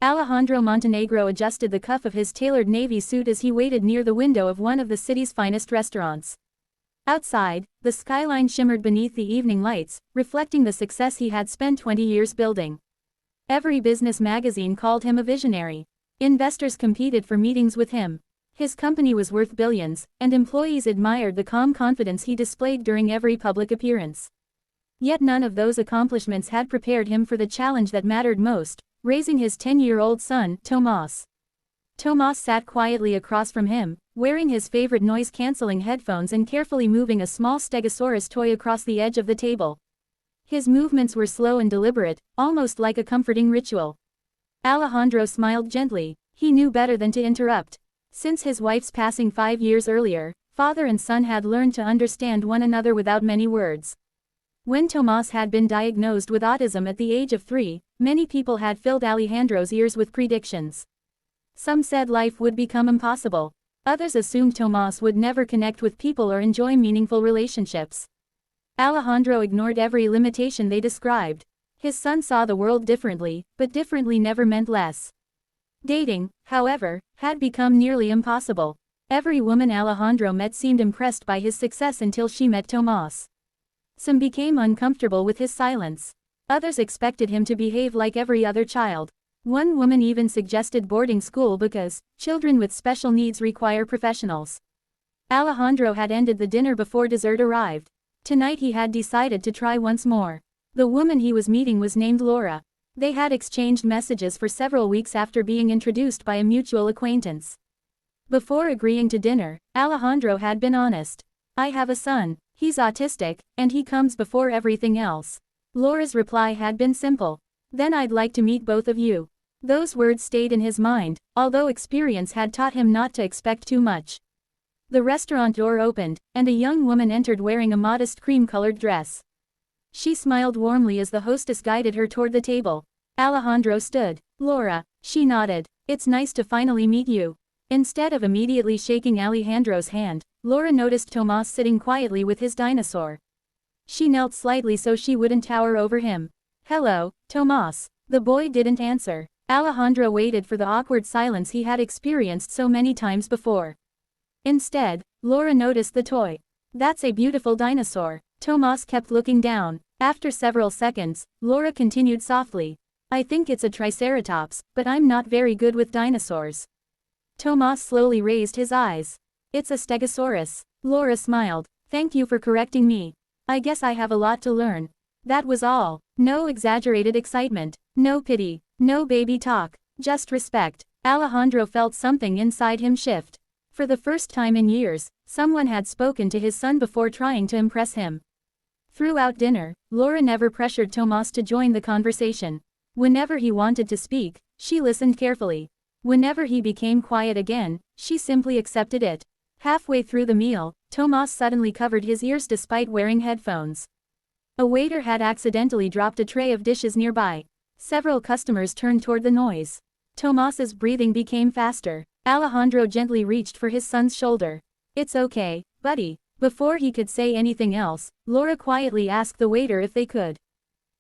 Alejandro Montenegro adjusted the cuff of his tailored navy suit as he waited near the window of one of the city's finest restaurants. Outside, the skyline shimmered beneath the evening lights, reflecting the success he had spent 20 years building. Every business magazine called him a visionary. Investors competed for meetings with him. His company was worth billions, and employees admired the calm confidence he displayed during every public appearance. Yet none of those accomplishments had prepared him for the challenge that mattered most, raising his 10-year-old son, Tomás. Tomás sat quietly across from him, wearing his favorite noise-canceling headphones and carefully moving a small Stegosaurus toy across the edge of the table. His movements were slow and deliberate, almost like a comforting ritual. Alejandro smiled gently. He knew better than to interrupt. Since his wife's passing 5 years earlier, father and son had learned to understand one another without many words. When Tomás had been diagnosed with autism at the age of 3, many people had filled Alejandro's ears with predictions. Some said life would become impossible. Others assumed Tomás would never connect with people or enjoy meaningful relationships. Alejandro ignored every limitation they described. His son saw the world differently, but differently never meant less. Dating, however, had become nearly impossible. Every woman Alejandro met seemed impressed by his success until she met Tomás. Some became uncomfortable with his silence. Others expected him to behave like every other child. One woman even suggested boarding school because children with special needs require professionals. Alejandro had ended the dinner before dessert arrived. Tonight he had decided to try once more. The woman he was meeting was named Laura. They had exchanged messages for several weeks after being introduced by a mutual acquaintance. Before agreeing to dinner, Alejandro had been honest. "I have a son. He's autistic, and he comes before everything else." Laura's reply had been simple. "Then I'd like to meet both of you." Those words stayed in his mind, although experience had taught him not to expect too much. The restaurant door opened, and a young woman entered wearing a modest cream-colored dress. She smiled warmly as the hostess guided her toward the table. Alejandro stood. "Laura," she nodded. "It's nice to finally meet you." Instead of immediately shaking Alejandro's hand, Laura noticed Tomás sitting quietly with his dinosaur. She knelt slightly so she wouldn't tower over him. "Hello, Tomás." The boy didn't answer. Alejandro waited for the awkward silence he had experienced so many times before. Instead, Laura noticed the toy. "That's a beautiful dinosaur." Tomás kept looking down. After several seconds, Laura continued softly. "I think it's a triceratops, but I'm not very good with dinosaurs." Tomás slowly raised his eyes. "It's a stegosaurus." Laura smiled. "Thank you for correcting me. I guess I have a lot to learn." That was all. No exaggerated excitement. No pity. No baby talk. Just respect. Alejandro felt something inside him shift. For the first time in years, someone had spoken to his son before trying to impress him. Throughout dinner, Laura never pressured Tomás to join the conversation. Whenever he wanted to speak, she listened carefully. Whenever he became quiet again, she simply accepted it. Halfway through the meal, Tomás suddenly covered his ears despite wearing headphones. A waiter had accidentally dropped a tray of dishes nearby. Several customers turned toward the noise. Tomás's breathing became faster. Alejandro gently reached for his son's shoulder. "It's okay, buddy." Before he could say anything else, Laura quietly asked the waiter if they could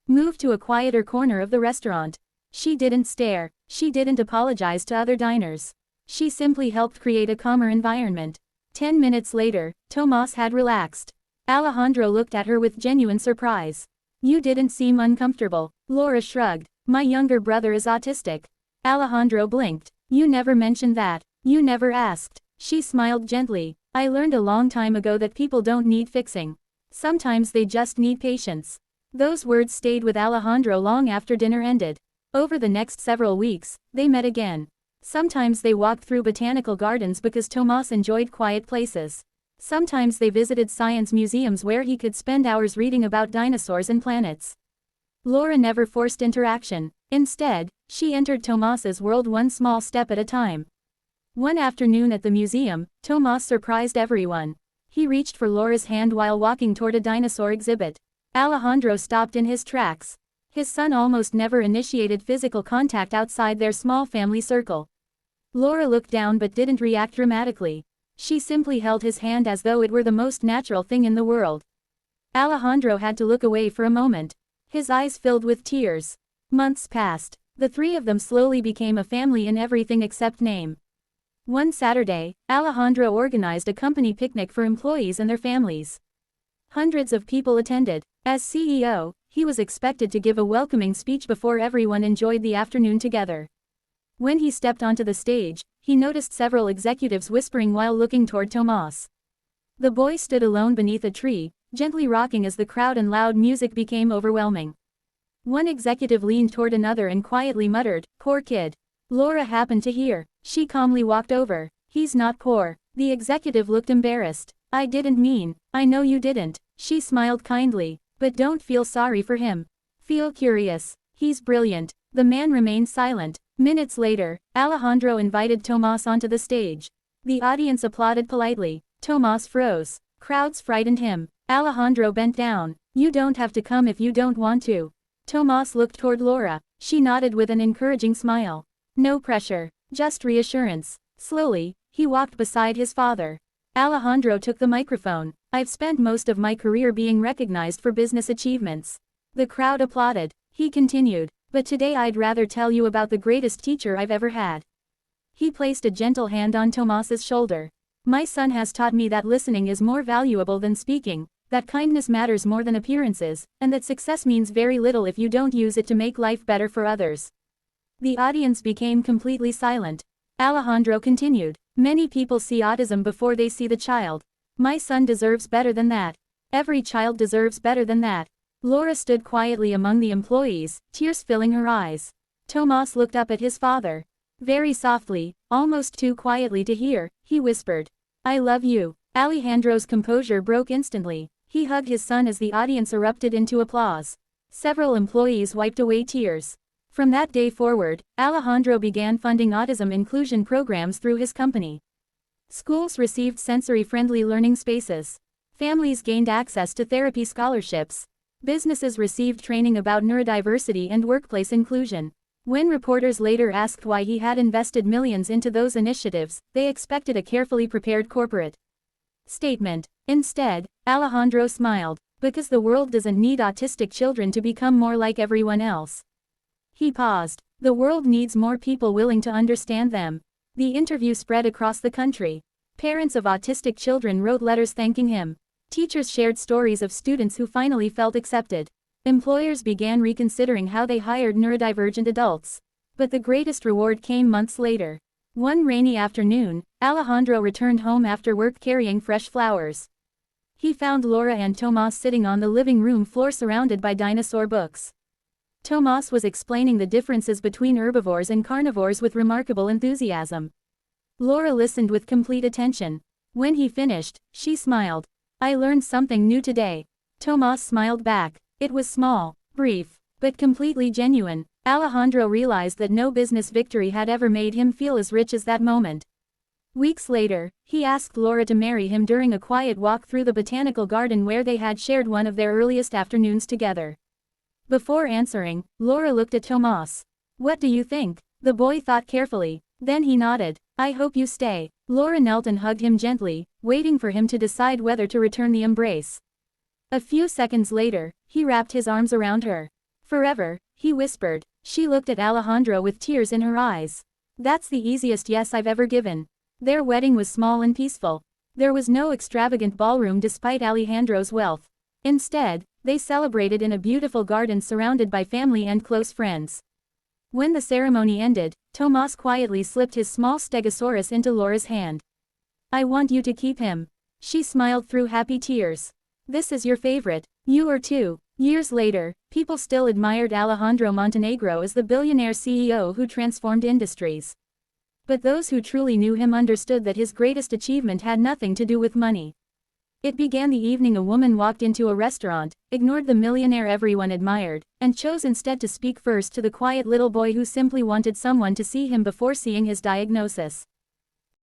move to a quieter corner of the restaurant. She didn't stare. She didn't apologize to other diners. She simply helped create a calmer environment. 10 minutes later, Tomás had relaxed. Alejandro looked at her with genuine surprise. "You didn't seem uncomfortable." Laura shrugged. "My younger brother is autistic." Alejandro blinked. "You never mentioned that. You never asked." She smiled gently. "I learned a long time ago that people don't need fixing. Sometimes they just need patience." Those words stayed with Alejandro long after dinner ended. Over the next several weeks, they met again. Sometimes they walked through botanical gardens because Tomás enjoyed quiet places. Sometimes they visited science museums where he could spend hours reading about dinosaurs and planets. Laura never forced interaction. Instead, she entered Tomás's world one small step at a time. One afternoon at the museum, Tomás surprised everyone. He reached for Laura's hand while walking toward a dinosaur exhibit. Alejandro stopped in his tracks. His son almost never initiated physical contact outside their small family circle. Laura looked down but didn't react dramatically. She simply held his hand as though it were the most natural thing in the world. Alejandro had to look away for a moment. His eyes filled with tears. Months passed. The three of them slowly became a family in everything except name. One Saturday, Alejandro organized a company picnic for employees and their families. Hundreds of people attended. As CEO, he was expected to give a welcoming speech before everyone enjoyed the afternoon together. When he stepped onto the stage, he noticed several executives whispering while looking toward Tomas. The boy stood alone beneath a tree, gently rocking as the crowd and loud music became overwhelming. One executive leaned toward another and quietly muttered, "Poor kid." Laura happened to hear. She calmly walked over. "He's not poor." The executive looked embarrassed. "I didn't mean." "I know you didn't." She smiled kindly. "But don't feel sorry for him. Feel curious. He's brilliant." The man remained silent. Minutes later, Alejandro invited Tomas onto the stage. The audience applauded politely. Tomas froze. Crowds frightened him. Alejandro bent down. "You don't have to come if you don't want to." Tomas looked toward Laura. She nodded with an encouraging smile. No pressure, just reassurance. Slowly, he walked beside his father. Alejandro took the microphone. "I've spent most of my career being recognized for business achievements." The crowd applauded. He continued, "But today I'd rather tell you about the greatest teacher I've ever had." He placed a gentle hand on Tomas's shoulder. "My son has taught me that listening is more valuable than speaking, that kindness matters more than appearances, and that success means very little if you don't use it to make life better for others." The audience became completely silent. Alejandro continued, "Many people see autism before they see the child. My son deserves better than that. Every child deserves better than that." Laura stood quietly among the employees, tears filling her eyes. Tomas looked up at his father. Very softly, almost too quietly to hear, he whispered, "I love you." Alejandro's composure broke instantly. He hugged his son as the audience erupted into applause. Several employees wiped away tears. From that day forward, Alejandro began funding autism inclusion programs through his company. Schools received sensory-friendly learning spaces. Families gained access to therapy scholarships. Businesses received training about neurodiversity and workplace inclusion. When reporters later asked why he had invested millions into those initiatives, they expected a carefully prepared corporate statement. Instead, Alejandro smiled, "Because the world doesn't need autistic children to become more like everyone else." He paused. "The world needs more people willing to understand them." The interview spread across the country. Parents of autistic children wrote letters thanking him. Teachers shared stories of students who finally felt accepted. Employers began reconsidering how they hired neurodivergent adults. But the greatest reward came months later. One rainy afternoon, Alejandro returned home after work carrying fresh flowers. He found Laura and Tomas sitting on the living room floor surrounded by dinosaur books. Tomas was explaining the differences between herbivores and carnivores with remarkable enthusiasm. Laura listened with complete attention. When he finished, she smiled. "I learned something new today." Tomas smiled back. It was small, brief, but completely genuine. Alejandro realized that no business victory had ever made him feel as rich as that moment. Weeks later, he asked Laura to marry him during a quiet walk through the botanical garden where they had shared one of their earliest afternoons together. Before answering, Laura looked at Tomas. "What do you think?" The boy thought carefully. Then he nodded. "I hope you stay." Laura knelt and hugged him gently, waiting for him to decide whether to return the embrace. A few seconds later, he wrapped his arms around her. "Forever," he whispered. She looked at Alejandro with tears in her eyes. "That's the easiest yes I've ever given." Their wedding was small and peaceful. There was no extravagant ballroom despite Alejandro's wealth. Instead, they celebrated in a beautiful garden surrounded by family and close friends. When the ceremony ended, Tomas quietly slipped his small stegosaurus into Laura's hand. "I want you to keep him." She smiled through happy tears. "This is your favorite. You are too." Years later, people still admired Alejandro Montenegro as the billionaire CEO who transformed industries. But those who truly knew him understood that his greatest achievement had nothing to do with money. It began the evening a woman walked into a restaurant, ignored the millionaire everyone admired, and chose instead to speak first to the quiet little boy who simply wanted someone to see him before seeing his diagnosis.